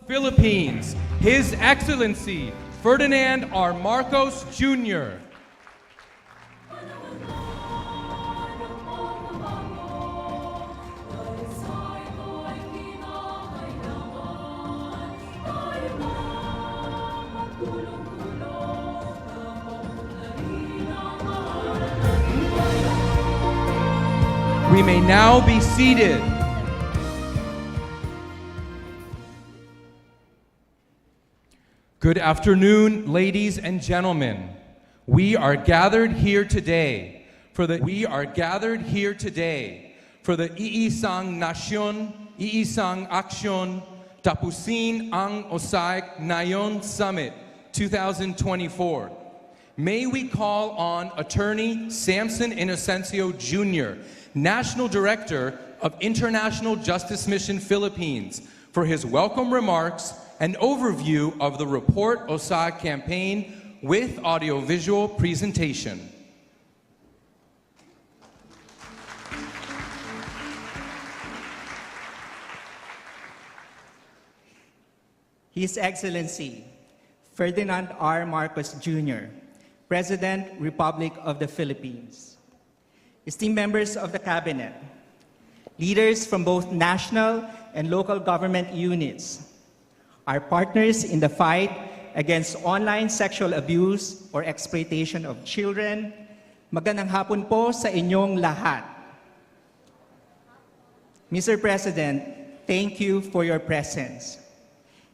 Philippines, His Excellency Ferdinand R. Marcos Jr. We may now be seated. Good afternoon, ladies and gentlemen. We are gathered here today for the Iisang Nasyon, Iisang Aksyon, Tapusin ang OSAEC Ngayon Summit 2024. May we call on Attorney Samson Inocencio Jr., National Director of International Justice Mission Philippines, for his welcome remarks and overview of the Report OSAEC campaign with audiovisual presentation. His Excellency Ferdinand R. Marcos Jr., President, Republic of the Philippines. Esteemed members of the Cabinet, leaders from both national and local government units, our partners in the fight against online sexual abuse or exploitation of children, magandang hapon po sa inyong lahat. Mr. President, thank you for your presence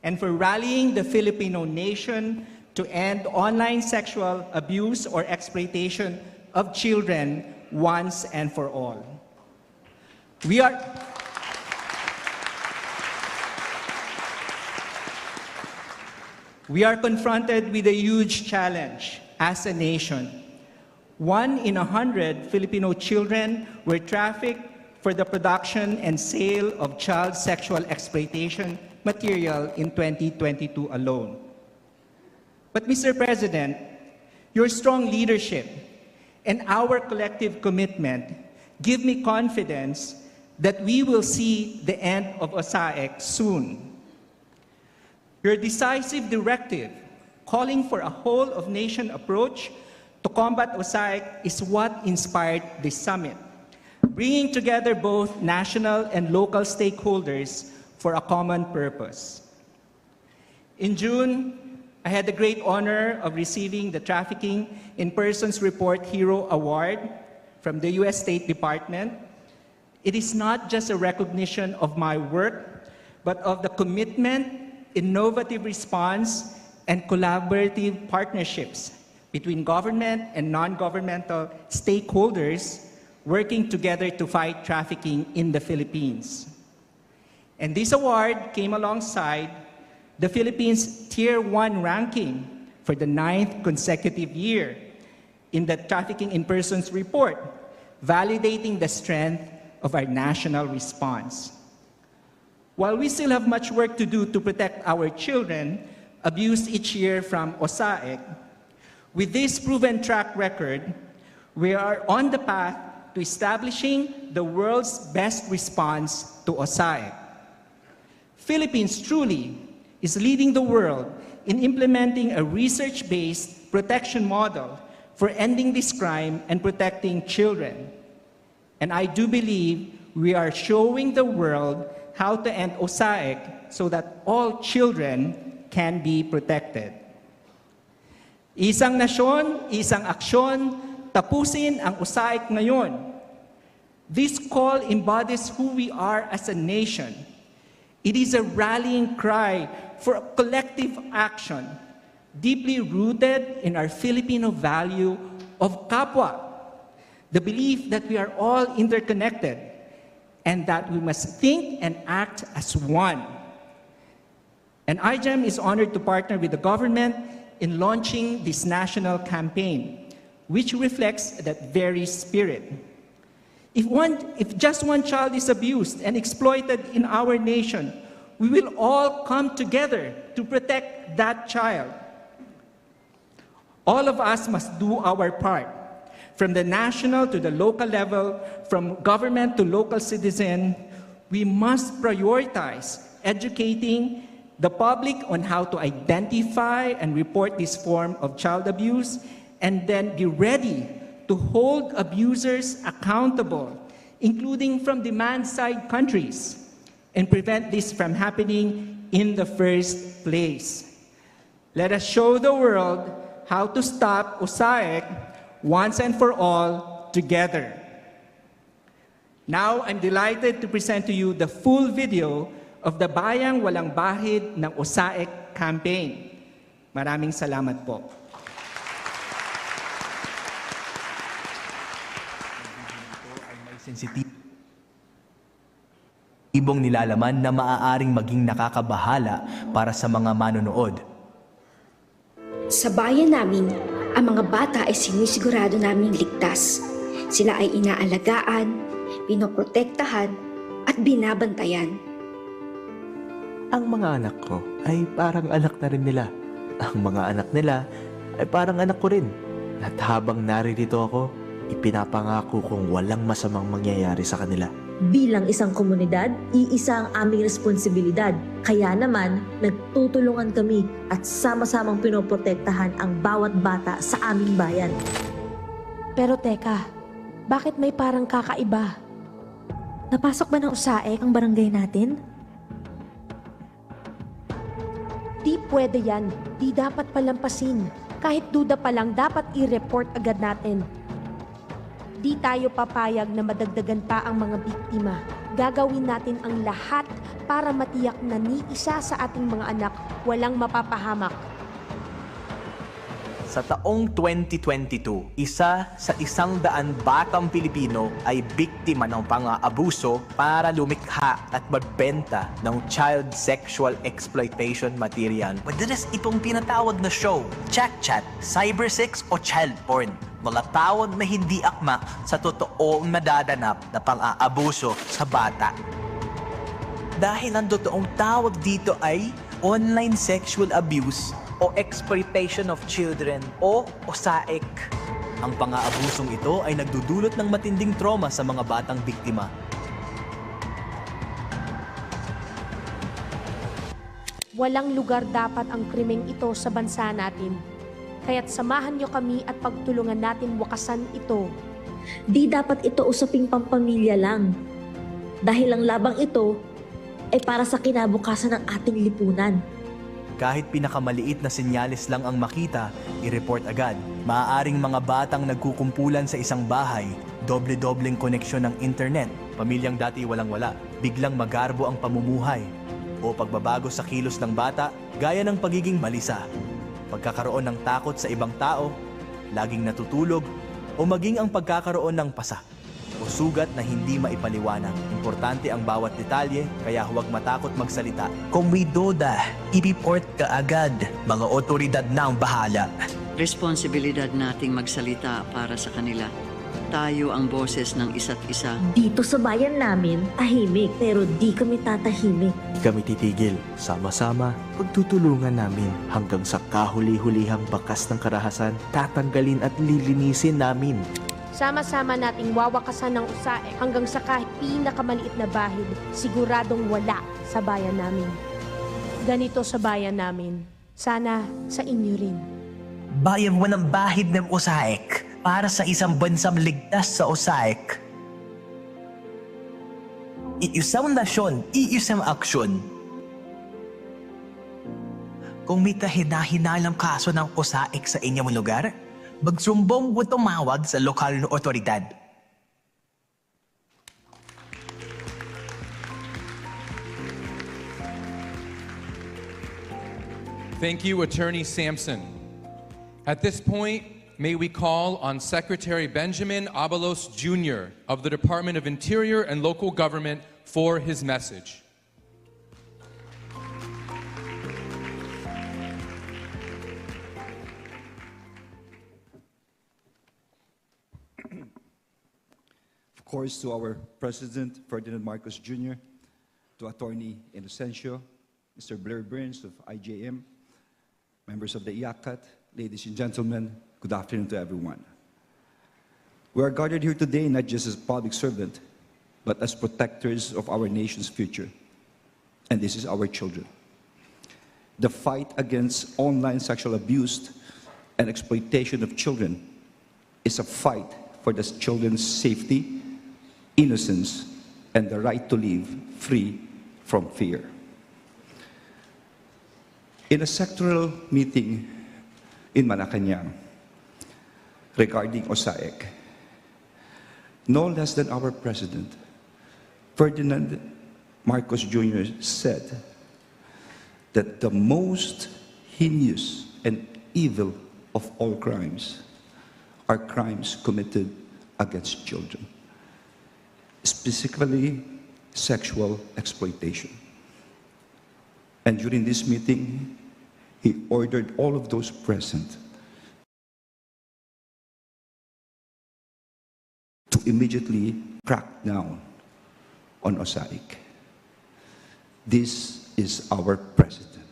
and for rallying the Filipino nation to end online sexual abuse or exploitation of children once and for all. We are confronted with a huge challenge as a nation. 1 in 100 Filipino children were trafficked for the production and sale of child sexual exploitation material in 2022 alone. But Mr. President, your strong leadership and our collective commitment give me confidence that we will see the end of OSAEC soon. Your decisive directive, calling for a whole-of-nation approach to combat OSAEC, is what inspired this summit, bringing together both national and local stakeholders for a common purpose. In June, I had the great honor of receiving the Trafficking in Persons Report Hero Award from the U.S. State Department. It is not just a recognition of my work, but of the commitment, innovative response, and collaborative partnerships between government and non-governmental stakeholders working together to fight trafficking in the Philippines. And this award came alongside the Philippines Tier 1 ranking for the 9th consecutive year in the Trafficking in Persons Report, validating the strength of our national response. While we still have much work to do to protect our children abused each year from OSAEC, with this proven track record, we are on the path to establishing the world's best response to OSAEC. Philippines truly is leading the world in implementing a research-based protection model for ending this crime and protecting children. And I do believe we are showing the world how to end OSAEC so that all children can be protected. Iisang Nasyon, Iisang Aksyon, Tapusin ang OSAEC Ngayon. This call embodies who we are as a nation. It is a rallying cry for collective action, deeply rooted in our Filipino value of kapwa, the belief that we are all interconnected and that we must think and act as one. And IGEM is honored to partner with the government in launching this national campaign, which reflects that very spirit. If just one child is abused and exploited in our nation, we will all come together to protect that child. All of us must do our part, from the national to the local level, from government to local citizen. We must prioritize educating the public on how to identify and report this form of child abuse, and then be ready to hold abusers accountable, including from demand-side countries, and prevent this from happening in the first place. Let us show the world how to stop OSAEC once and for all together. Now, I'm delighted to present to you the full video of the Bayang Walang Bahid ng OSAEC campaign. Maraming salamat po. Ibong nilalaman na maaaring maging nakakabahala para sa mga manonood. Sa bayan namin, ang mga bata ay sinisigurado naming ligtas. Sila ay inaalagaan, pinoprotektahan, at binabantayan. Ang mga anak ko ay parang anak na rin nila. Ang mga anak nila ay parang anak ko rin. At habang naririto ako, ipinapangako kong walang masamang mangyayari sa kanila. Bilang isang komunidad, iisa ang aming responsibilidad. Kaya naman, nagtutulungan kami at sama-samang pinoprotektahan ang bawat bata sa aming bayan. Pero teka, bakit may parang kakaiba? Napasok ba ng OSAEC ang barangay natin? Di pwede yan. Di dapat palampasin. Kahit duda pa lang, dapat i-report agad natin. Di tayo papayag na madagdagan pa ang mga biktima. Gagawin natin ang lahat para matiyak na ni isa sa ating mga anak walang mapapahamak. Sa taong 2022, isa sa 100 batang Pilipino ay biktima ng pang-aabuso para lumikha at magbenta ng child sexual exploitation material. Madalas itong pinatawag na show, chat, cybersex o child porn. Mga tawag na hindi akma sa totoong nadadanap na pang-aabuso sa bata. Dahil ang totoong tawag dito ay online sexual abuse o exploitation of children o OSAEC. Ang pang-aabusong ito ay nagdudulot ng matinding trauma sa mga batang biktima. Walang lugar dapat ang krimeng ito sa bansa natin. Kaya't samahan niyo kami at pagtulungan natin wakasan ito. Di dapat ito usaping pampamilya lang. Dahil ang labang ito ay para sa kinabukasan ng ating lipunan. Kahit pinakamaliit na senyales lang ang makita, i-report agad. Maaaring mga batang nagkukumpulan sa isang bahay, doble-dobleng koneksyon ng internet, pamilyang dati walang-wala, biglang magarbo ang pamumuhay, o pagbabago sa kilos ng bata gaya ng pagiging balisa, pagkakaroon ng takot sa ibang tao, laging natutulog, o maging ang pagkakaroon ng pasa o sugat na hindi maipaliwanag. Importante ang bawat detalye, kaya huwag matakot magsalita. Kung may duda, i-report ka agad. Mga otoridad na ang bahala. Responsibilidad nating magsalita para sa kanila. Tayo ang boses ng isa't isa. Dito sa bayan namin, tahimik, pero di kami tatahimik. Di kami titigil. Sama-sama, pagtutulungan namin hanggang sa kahuli-hulihang bakas ng karahasan, tatanggalin at lilinisin namin. Sama-sama nating wawakasan ng OSAEC hanggang sa kahit pinakamaliit na bahid, siguradong wala sa bayan namin. Ganito sa bayan namin. Sana sa inyo rin. Bayang walang bahid ng OSAEC para sa isang bansang ligtas sa OSAEC. Iisang Nasyon, Iisang Aksyon. Kung may kahina-hinalang kaso ng OSAEC sa inyong lugar, magsumbong o tumawag sa lokal na otoridad. Thank you, Attorney Sampson. At this point, may we call on Secretary Benjamin Abalos Jr. of the Department of Interior and Local Government for his message. Of course, to our President, Ferdinand Marcos Jr., to Attorney Inocencio, Mr. Blair Burns of IJM, members of the IACAT, ladies and gentlemen, good afternoon to everyone. We are gathered here today not just as public servants, but as protectors of our nation's future. And this is our children. The fight against online sexual abuse and exploitation of children is a fight for the children's safety, innocence, and the right to live free from fear. In a sectoral meeting in Malacanang regarding OSAEC, no less than our President, Ferdinand Marcos Jr. said that the most heinous and evil of all crimes are crimes committed against children, specifically sexual exploitation. And during this meeting, he ordered all of those present to immediately crack down on OSAEC. This is our President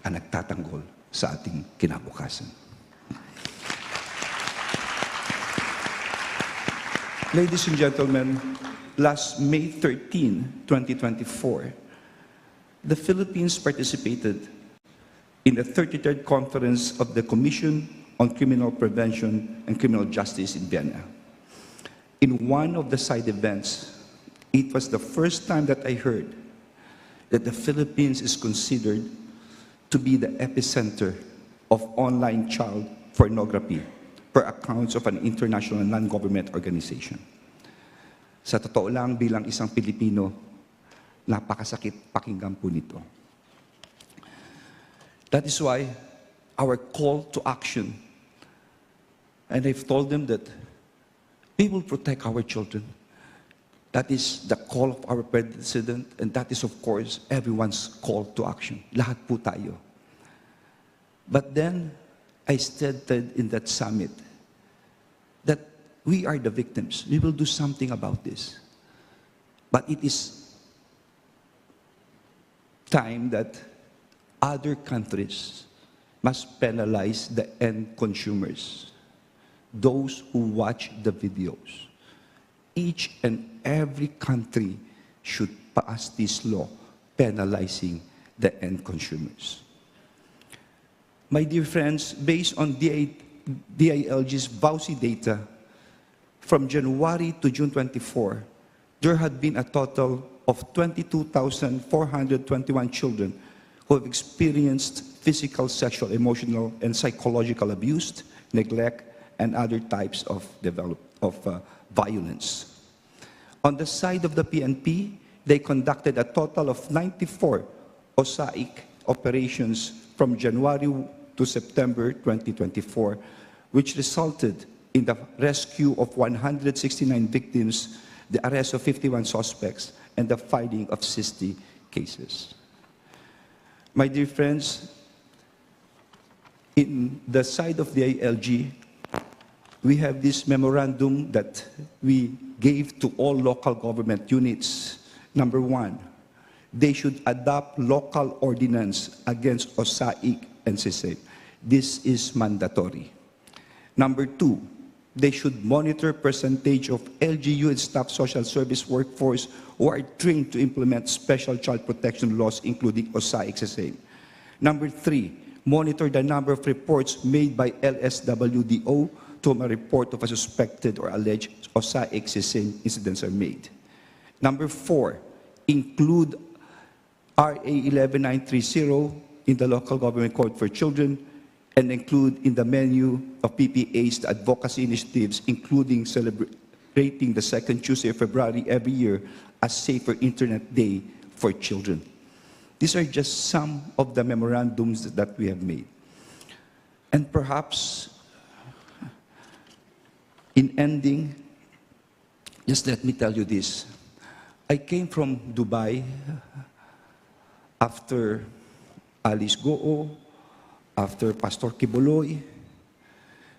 ang nagtatanggol sa ating kinabukasan. Ladies and gentlemen, last May 13, 2024, the Philippines participated in the 33rd Conference of the Commission on Criminal Prevention and Criminal Justice in Vienna. In one of the side events, it was the first time that I heard that the Philippines is considered to be the epicenter of online child pornography per accounts of an international non-government organization. Sa totoo lang, bilang isang Pilipino, napakasakit pakinggan po nito. That is why our call to action, and I've told them that we will protect our children. That is the call of our President, and that is, of course, everyone's call to action. Lahat po tayo. But then, I stated in that summit that we are the victims. We will do something about this. But it is time that other countries must penalize the end consumers, those who watch the videos. Each and every country should pass this law penalizing the end consumers. My dear friends, based on DILG's VAUSI data, from January to June 24, there had been a total of 22,421 children who have experienced physical, sexual, emotional, and psychological abuse, neglect, and other types of violence. On the side of the PNP, they conducted a total of 94 OSAEC operations from January to September 2024, which resulted in the rescue of 169 victims, the arrest of 51 suspects, and the filing of 60 cases. My dear friends, in the side of the ILG, we have this memorandum that we gave to all local government units. Number one, they should adopt local ordinance against OSAEC and Sept. This is mandatory. Number two, they should monitor percentage of LGU and staff social service workforce who are trained to implement special child protection laws, including OSAEC Sept. Number three, monitor the number of reports made by LSWDO to a report of a suspected or alleged OSAEC Sept incidents are made. Number four, include RA 11930 in the local government code for children, and include in the menu of PPAs the advocacy initiatives, including celebrating the second Tuesday of February every year as Safer Internet Day for Children. These are just some of the memorandums that we have made. And perhaps, in ending, just let me tell you this. I came from Dubai after Alice Goo, after Pastor Kibuloy.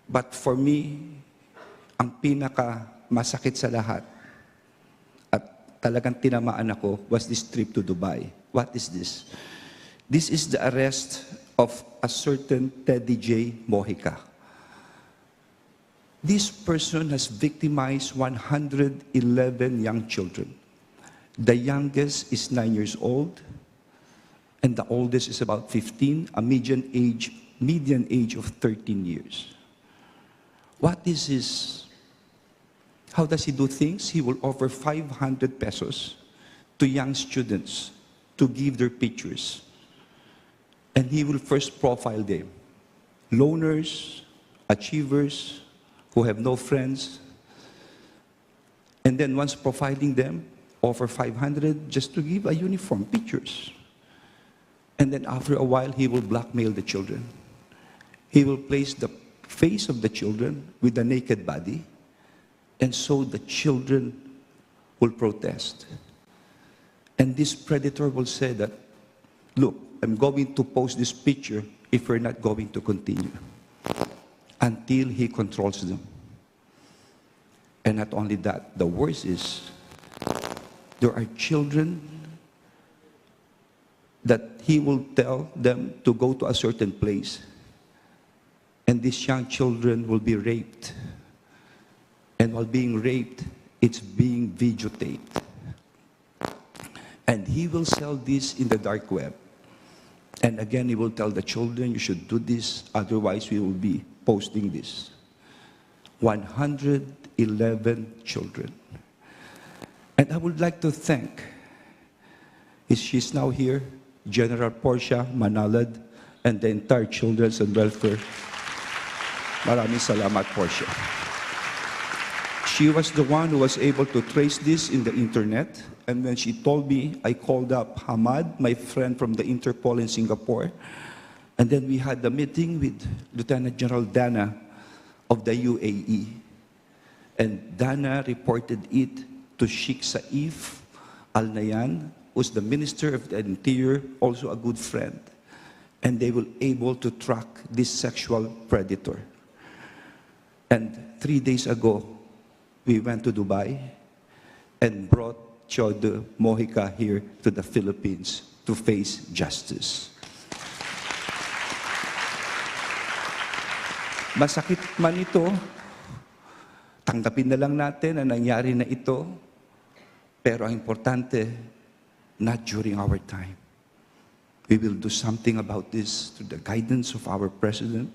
But for me, ang pinaka masakit sa lahat at talagang tinamaan ako was this trip to Dubai. What is this? This is the arrest of a certain Teddy J. Mojica. This person has victimized 111 young children. The youngest is 9 years old, and the oldest is about 15, a median age of 13 years. What is his? How does he do things? He will offer 500 pesos to young students to give their pictures. And he will first profile them. Loners, achievers, who have no friends. And then once profiling them, offer 500 just to give a uniform, pictures. And then after a while, he will blackmail the children. He will place the face of the children with the naked body, and so the children will protest. And this predator will say that, look, I'm going to post this picture if we're not going to continue, until he controls them. And not only that, the worst is, there are children that he will tell them to go to a certain place, and these young children will be raped. And while being raped, it's being videotaped. And he will sell this in the dark web. And again, he will tell the children, you should do this, otherwise we will be posting this. 111 children. And I would like to thank, she's now here, General Portia Manalad, and the entire Children's and Welfare. Maraming salamat, Portia. She was the one who was able to trace this in the internet. And when she told me, I called up Hamad, my friend from the Interpol in Singapore. And then we had a meeting with Lieutenant General Dana of the UAE. And Dana reported it to Sheikh Saif Al Nahyan, who's the Minister of the Interior, also a good friend. And they were able to track this sexual predator. And 3 days ago, we went to Dubai and brought Chodo Mojica here to the Philippines to face justice. Masakit man ito, tanggapin na lang natin na nangyari na ito, pero ang importante, not during our time. We will do something about this through the guidance of our President.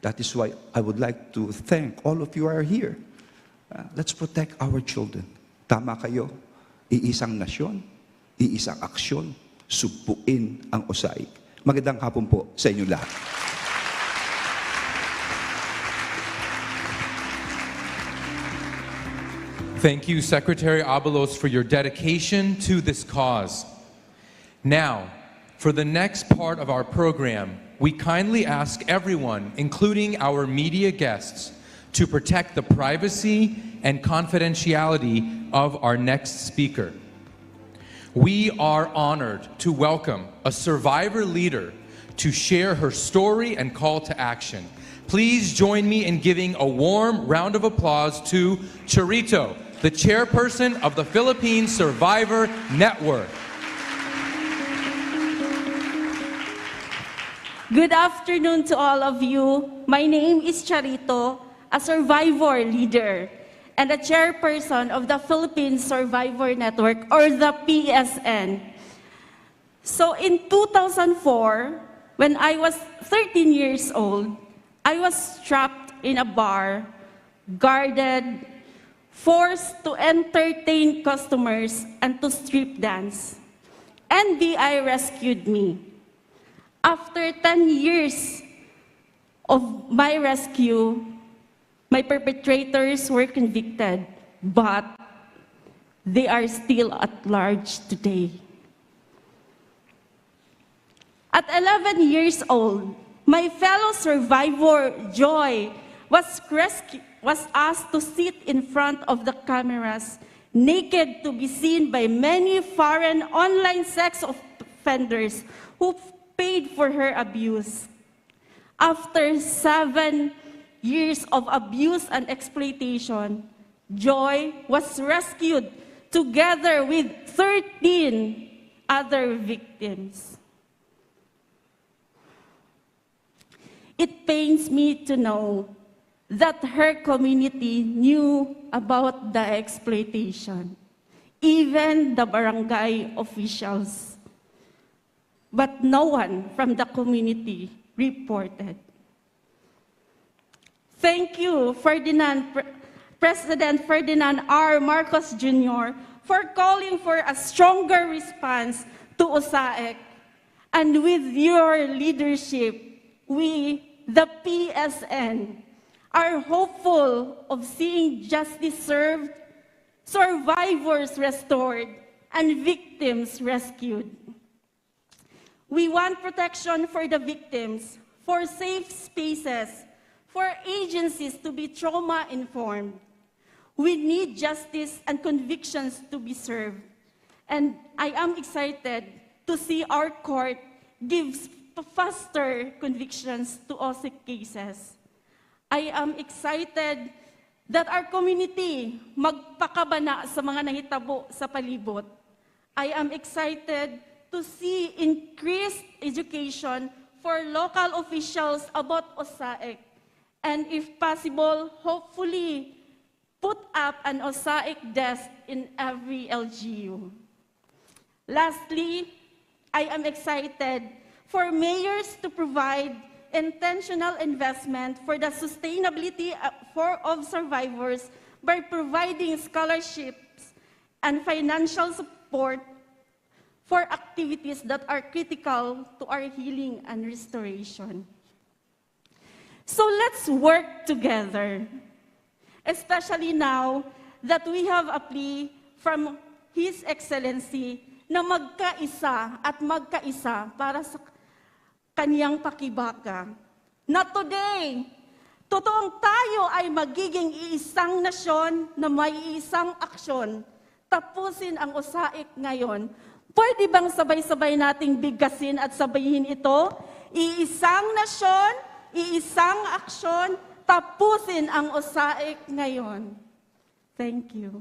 That is why I would like to thank all of you who are here. Let's protect our children. Tama kayo. Iisang Nasyon, Iisang Aksyon, sugpuin ang OSAEC. Magandang hapon po sa inyo lahat. Thank you, Secretary Abalos, for your dedication to this cause. Now, for the next part of our program, we kindly ask everyone, including our media guests, to protect the privacy and confidentiality of our next speaker. We are honored to welcome a survivor leader to share her story and call to action. Please join me in giving a warm round of applause to Charito, the chairperson of the Philippine Survivor Network. Good afternoon to all of you. My name is Charito, a survivor leader and a chairperson of the Philippine Survivor Network, or the PSN. So in 2004, when I was 13 years old, I was trapped in a bar, guarded, forced to entertain customers and to strip dance. NBI rescued me. After 10 years of my rescue, my perpetrators were convicted, but they are still at large today. At 11 years old, my fellow survivor, Joy, was asked to sit in front of the cameras, naked to be seen by many foreign online sex offenders who paid for her abuse. After 7 years of abuse and exploitation, Joy was rescued together with 13 other victims. It pains me to know that her community knew about the exploitation, even the barangay officials. but no one from the community reported. Thank you, President Ferdinand R. Marcos Jr., for calling for a stronger response to OSAEC. And with your leadership, we, the PSN, are hopeful of seeing justice served, survivors restored, and victims rescued. We want protection for the victims, for safe spaces, for agencies to be trauma-informed. We need justice and convictions to be served. And I am excited to see our court give faster convictions to OSAEC cases. I am excited that our community magpakabana sa mga nahitabo sa palibot. I am excited to see increased education for local officials about OSAEC, and if possible, hopefully put up an OSAEC desk in every LGU. Lastly, I am excited for mayors to provide intentional investment for the sustainability of survivors by providing scholarships and financial support for activities that are critical to our healing and restoration. So let's work together, especially now that we have a plea from His Excellency na magkaisa at magkaisa para sa kaniyang pakibaka. Na today, totoong tayo ay magiging iisang nasyon na may iisang aksyon. Tapusin ang OSAEC ngayon. Pwede bang sabay-sabay nating bigkasin at sabayin ito? Iisang nasyon, iisang aksyon, tapusin ang OSAEC ngayon. Thank you.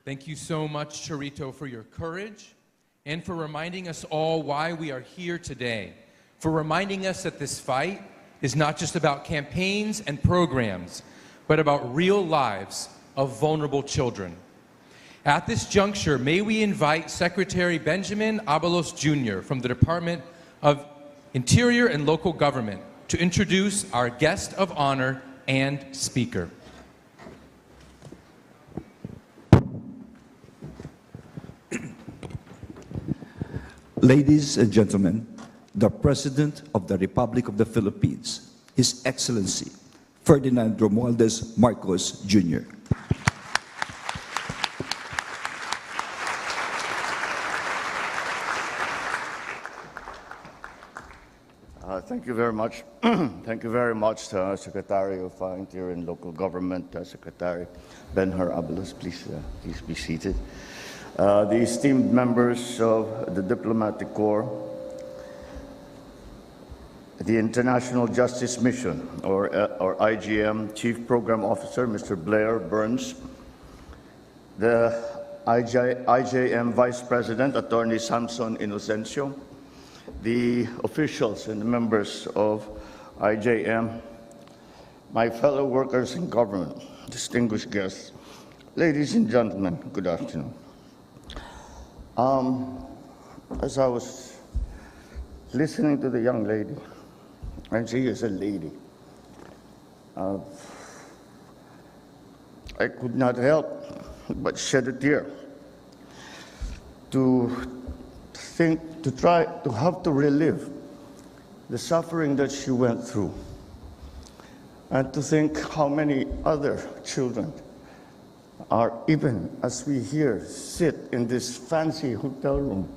Thank you so much, Charito, for your courage and for reminding us all why we are here today, for reminding us that this fight is not just about campaigns and programs, but about real lives of vulnerable children. At this juncture, may we invite Secretary Benjamin Abalos Jr. from the Department of Interior and Local Government to introduce our guest of honor and speaker. Ladies and gentlemen, the President of the Republic of the Philippines, His Excellency Ferdinand Romualdez Marcos Jr. Thank you very much. Thank you very much, Secretary of Interior and Local Government, Secretary Benhur Abalos. Please be seated. The esteemed members of the Diplomatic Corps, the International Justice Mission, or IGM, Chief Program Officer, Mr. Blair Burns, the IJM Vice President, Attorney Samson Inocencio, the officials and the members of IJM, my fellow workers in government, distinguished guests, ladies and gentlemen, good afternoon. As I was listening to the young lady, and she is a lady, I could not help but shed a tear to try to have to relive the suffering that she went through, and to think how many other children are, even as we here sit in this fancy hotel room,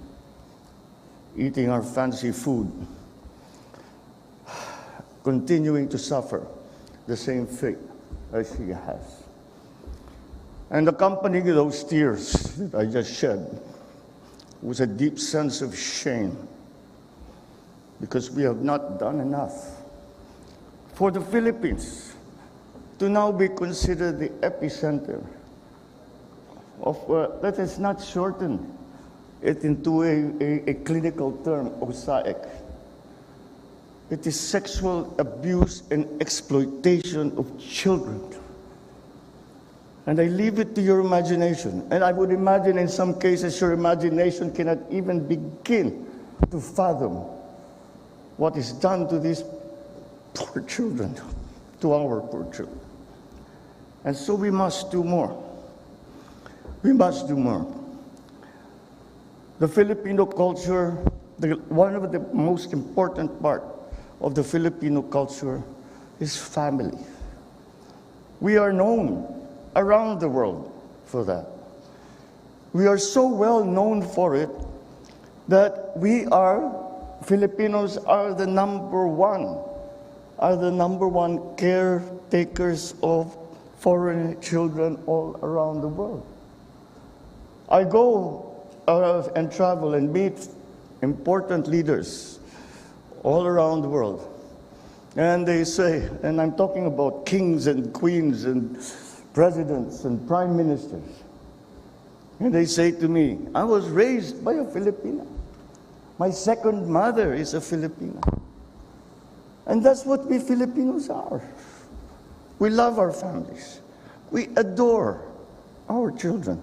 eating our fancy food, continuing to suffer the same fate as she has. And accompanying those tears that I just shed was a deep sense of shame, because we have not done enough for the Philippines to now be considered the epicenter of, let us not shorten it into a clinical term, OSAEC. It is sexual abuse and exploitation of children. And I leave it to your imagination. And I would imagine in some cases your imagination cannot even begin to fathom what is done to these poor children, to our poor children. And so we must do more. We must do more. The Filipino culture, one of the most important part of the Filipino culture is family. We are known around the world for that. We are so well known for it that Filipinos are the number one caretakers of foreign children all around the world. I go and travel and meet important leaders all around the world. And they say, and I'm talking about kings and queens and presidents and prime ministers. And they say to me, I was raised by a Filipina. My second mother is a Filipina. And that's what we Filipinos are. We love our families. We adore our children.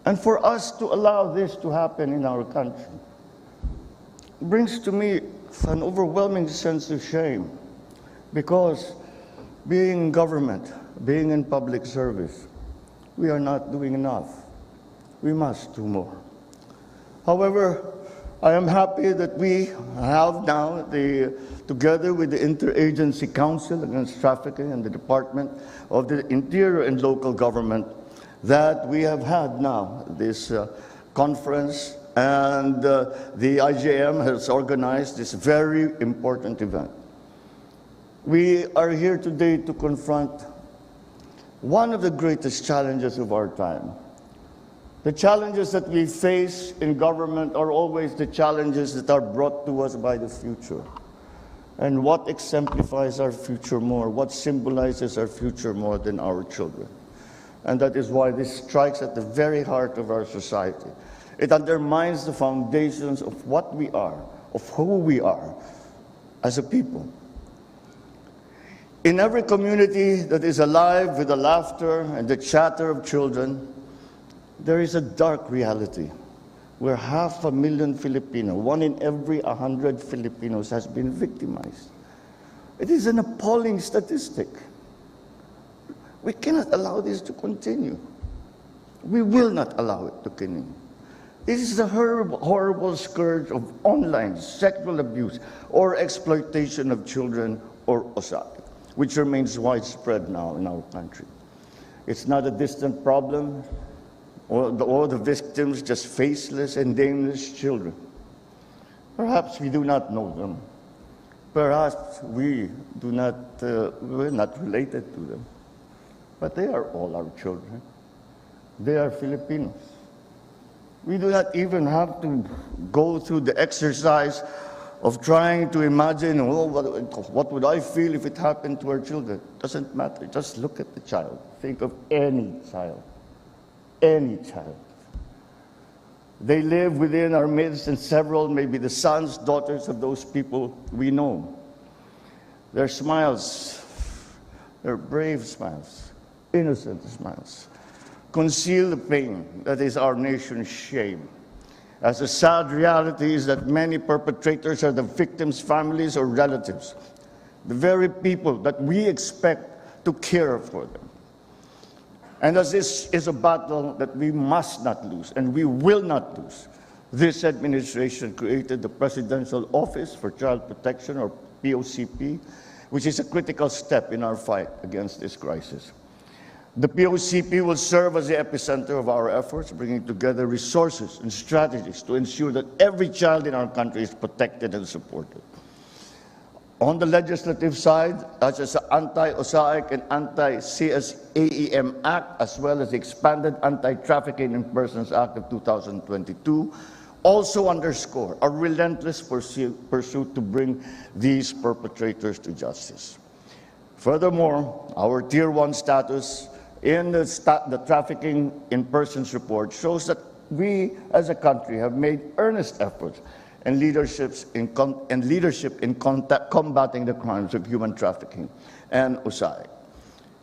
And for us to allow this to happen in our country brings to me an overwhelming sense of shame, because being in government, being in public service, we are not doing enough. We must do more. However, I am happy that we have now, together with the Interagency Council Against Trafficking and the Department of the Interior and Local Government, that we have had now this conference, and the IJM has organized this very important event. We are here today to confront one of the greatest challenges of our time. The challenges that we face in government are always the challenges that are brought to us by the future. And what exemplifies our future more, what symbolizes our future more than our children? And that is why this strikes at the very heart of our society. It undermines the foundations of what we are, of who we are as a people. In every community that is alive with the laughter and the chatter of children, there is a dark reality where 500,000 Filipinos, 1 in every 100 Filipinos, has been victimized. It is an appalling statistic. We cannot allow this to continue. We will not allow it to continue. This is the horrible scourge of online sexual abuse or exploitation of children, or OSAEC, which remains widespread now in our country. It's not a distant problem. All the victims, just faceless and nameless children. Perhaps we do not know them. Perhaps we're not related to them. But they are all our children. They are Filipinos. We do not even have to go through the exercise of trying to imagine, what would I feel if it happened to our children? Doesn't matter. Just look at the child. Think of any child. Any child. They live within our midst, and several, maybe the sons, daughters of those people we know. Their smiles, their brave smiles, innocent smiles, conceal the pain that is our nation's shame. As the sad reality is that many perpetrators are the victims' families or relatives, the very people that we expect to care for them. And as this is a battle that we must not lose, and we will not lose, this administration created the Presidential Office for Child Protection, or POCP, which is a critical step in our fight against this crisis. The POCP will serve as the epicenter of our efforts, bringing together resources and strategies to ensure that every child in our country is protected and supported. On the legislative side, such as the Anti-OSAEC and Anti-CSAEM Act, as well as the expanded Anti-Trafficking in Persons Act of 2022, also underscore a relentless pursuit to bring these perpetrators to justice. Furthermore, our Tier 1 status in the Trafficking in Persons report shows that we as a country have made earnest efforts and leadership in combating the crimes of human trafficking and OSAEC.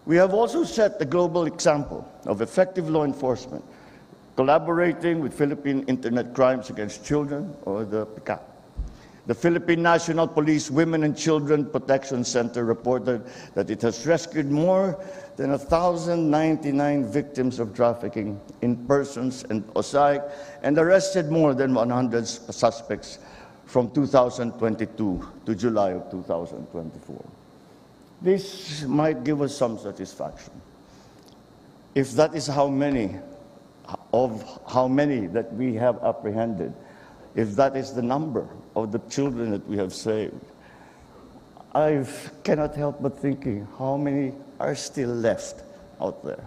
We have also set the global example of effective law enforcement, collaborating with Philippine Internet Crimes Against Children, or the PICAC. The Philippine National Police Women and Children Protection Center reported that it has rescued more than 1,099 victims of trafficking in persons and OSAEC, and arrested more than 100 suspects from 2022 to July of 2024. This might give us some satisfaction. If that is how many that we have apprehended, if that is the number of the children that we have saved, I cannot help but thinking how many are still left out there.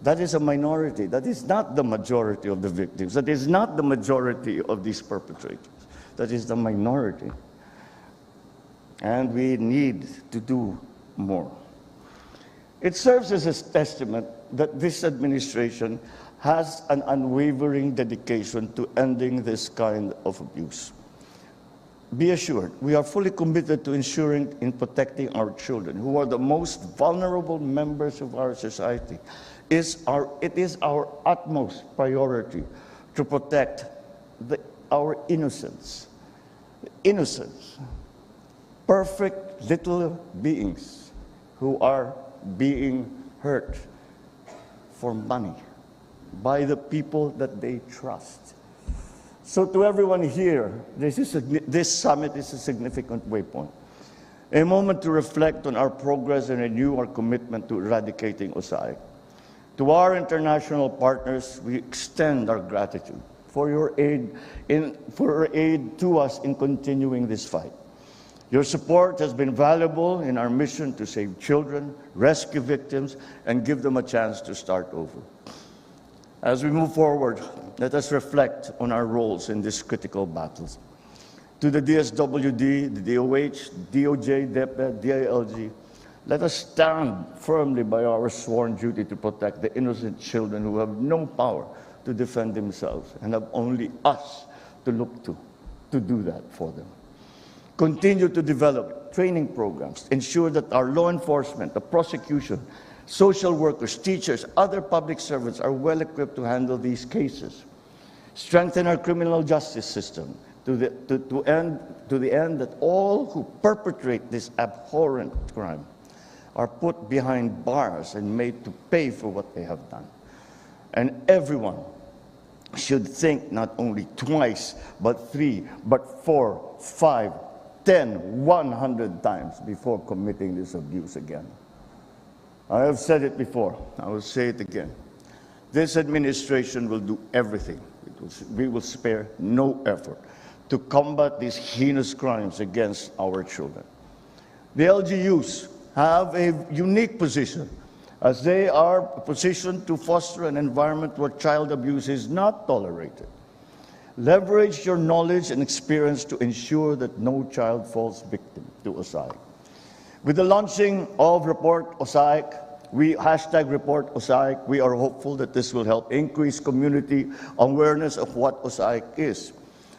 That is a minority. That is not the majority of the victims. That is not the majority of these perpetrators. That is the minority. And we need to do more. It serves as a testament that this administration has an unwavering dedication to ending this kind of abuse. Be assured, we are fully committed to ensuring in protecting our children, who are the most vulnerable members of our society. It is our utmost priority to protect our innocence. Innocence. Perfect little beings who are being hurt for money by the people that they trust. So to everyone here, this summit is a significant waypoint. A moment to reflect on our progress and renew our commitment to eradicating OSAEC. To our international partners, we extend our gratitude for your aid to us in continuing this fight. Your support has been valuable in our mission to save children, rescue victims, and give them a chance to start over. As we move forward, let us reflect on our roles in these critical battles. To the DSWD, the DOH, DOJ, DepEd, DILG, let us stand firmly by our sworn duty to protect the innocent children who have no power to defend themselves and have only us to look to do that for them. Continue to develop training programs, ensure that our law enforcement, the prosecution, social workers, teachers, other public servants are well equipped to handle these cases. Strengthen our criminal justice system to the end that all who perpetrate this abhorrent crime are put behind bars and made to pay for what they have done. And everyone should think not only twice, but 3, but 4, 5, 10, 100 times before committing this abuse again. I have said it before, I will say it again. This administration will do everything. We will spare no effort to combat these heinous crimes against our children. The LGUs have a unique position, as they are positioned to foster an environment where child abuse is not tolerated. Leverage your knowledge and experience to ensure that no child falls victim to OSAEC. With the launching of Report OSAEC, #Report OSAEC, we are hopeful that this will help increase community awareness of what OSAEC is,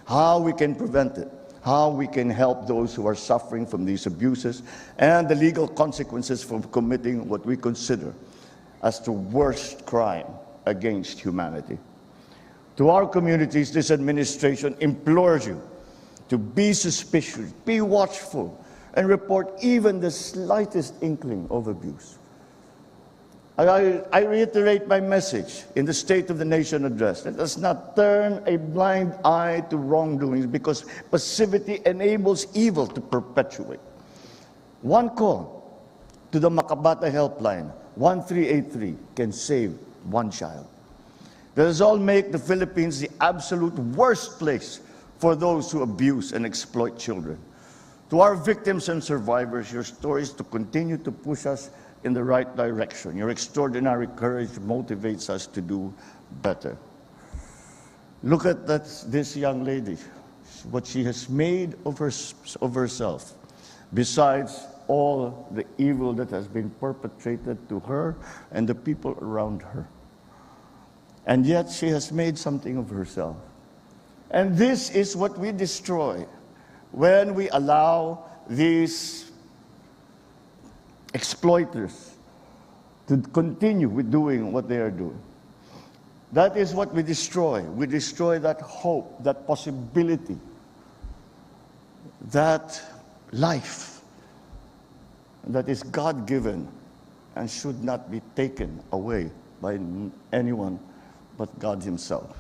how we can prevent it, how we can help those who are suffering from these abuses, and the legal consequences for committing what we consider as the worst crime against humanity. To our communities, this administration implores you to be suspicious, be watchful, and report even the slightest inkling of abuse. I reiterate my message in the State of the Nation address. Let us not turn a blind eye to wrongdoings, because passivity enables evil to perpetuate. One call to the Makabata Helpline, 1383, can save one child. Let us all make the Philippines the absolute worst place for those who abuse and exploit children. To our victims and survivors, your stories to continue to push us in the right direction. Your extraordinary courage motivates us to do better. Look at this young lady, what she has made of herself, besides all the evil that has been perpetrated to her and the people around her. And yet she has made something of herself. And this is what we destroy when we allow these exploiters to continue with doing what they are doing. That is what we destroy. We destroy that hope, that possibility, that life that is God-given and should not be taken away by anyone but God Himself.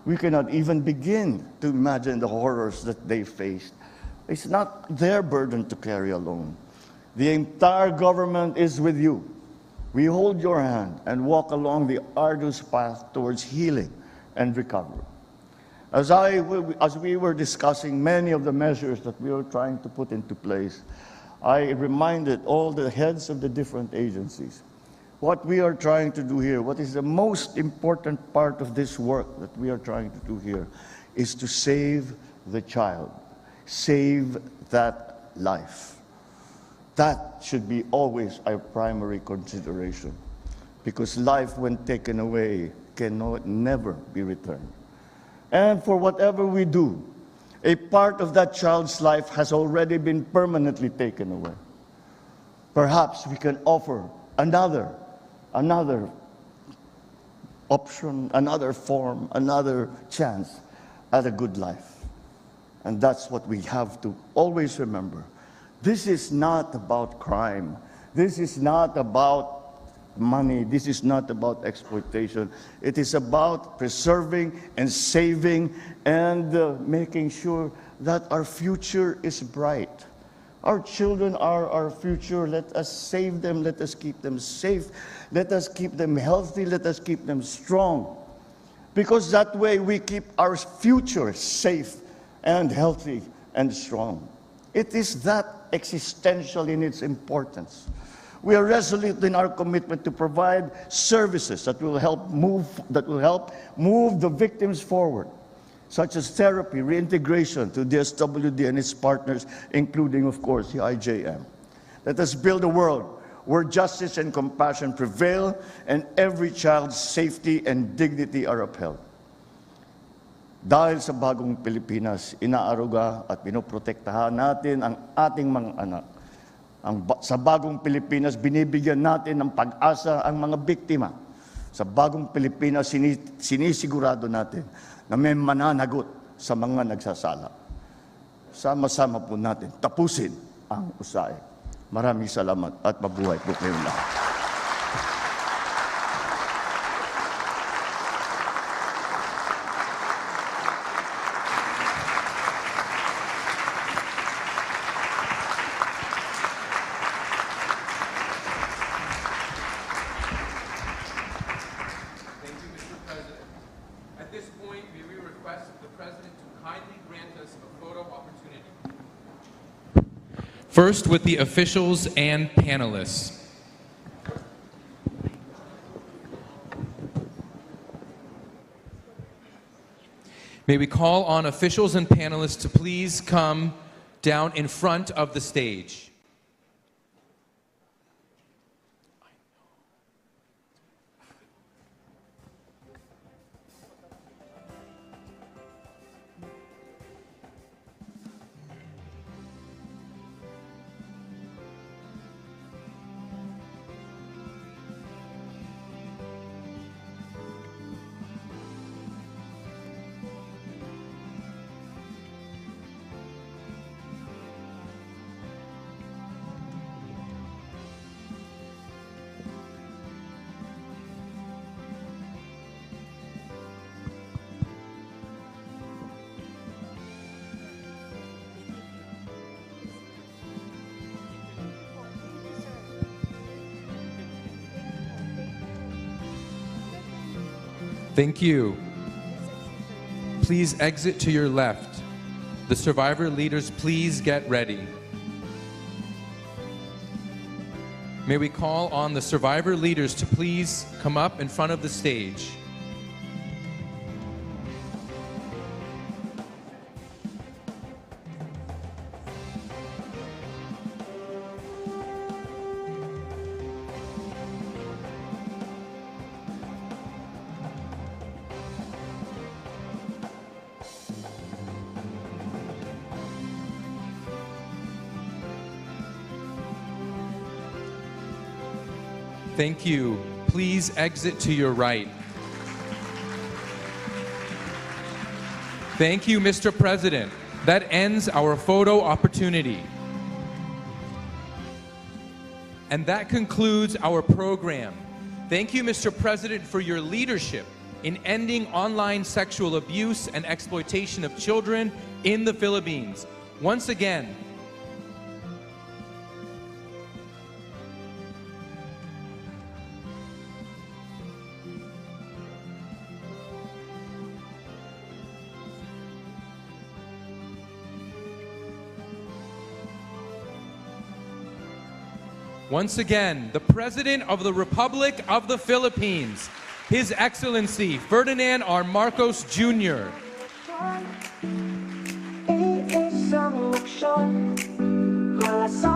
We cannot even begin to imagine the horrors that they faced. It's not their burden to carry alone. The entire government is with you. We hold your hand and walk along the arduous path towards healing and recovery. As we were discussing many of the measures that we were trying to put into place, I reminded all the heads of the different agencies what we are trying to do here, what is the most important part of this work that we are trying to do here, is to save the child, save that life. That should be always our primary consideration, because life, when taken away, cannot never be returned. And for whatever we do, a part of that child's life has already been permanently taken away. Perhaps we can offer another option, another form, another chance at a good life. And that's what we have to always remember. This is not about crime. This is not about money. This is not about exploitation. It is about preserving and saving and making sure that our future is bright. Our children are our future. Let us save them. Let us keep them safe. Let us keep them healthy. Let us keep them strong. Because that way we keep our future safe and healthy and strong. It is that existential in its importance. We are resolute in our commitment to provide services that will help move the victims forward, such as therapy, reintegration to the SWD and its partners, including, of course, the IJM. Let us build a world where justice and compassion prevail and every child's safety and dignity are upheld. Dahil sa bagong Pilipinas, inaaruga at pinoprotektahan natin ang ating mga anak. Sa bagong Pilipinas, binibigyan natin ng pag-asa ang mga biktima. Sa bagong Pilipinas, sinisigurado natin na may mananagot sa mga nagsasala. Sama-sama po natin tapusin ang OSAEC. Maraming salamat at mabuhay po kayong lahat. First, with the officials and panelists. May we call on officials and panelists to please come down in front of the stage. Thank you. Please exit to your left. The survivor leaders, please get ready. May we call on the survivor leaders to please come up in front of the stage. Thank you. Please exit to your right. Thank you, Mr. President. That ends our photo opportunity. And that concludes our program. Thank you, Mr. President, for your leadership in ending online sexual abuse and exploitation of children in the Philippines. Once again, the President of the Republic of the Philippines, His Excellency Ferdinand R. Marcos Jr. Iisang aksyon para sa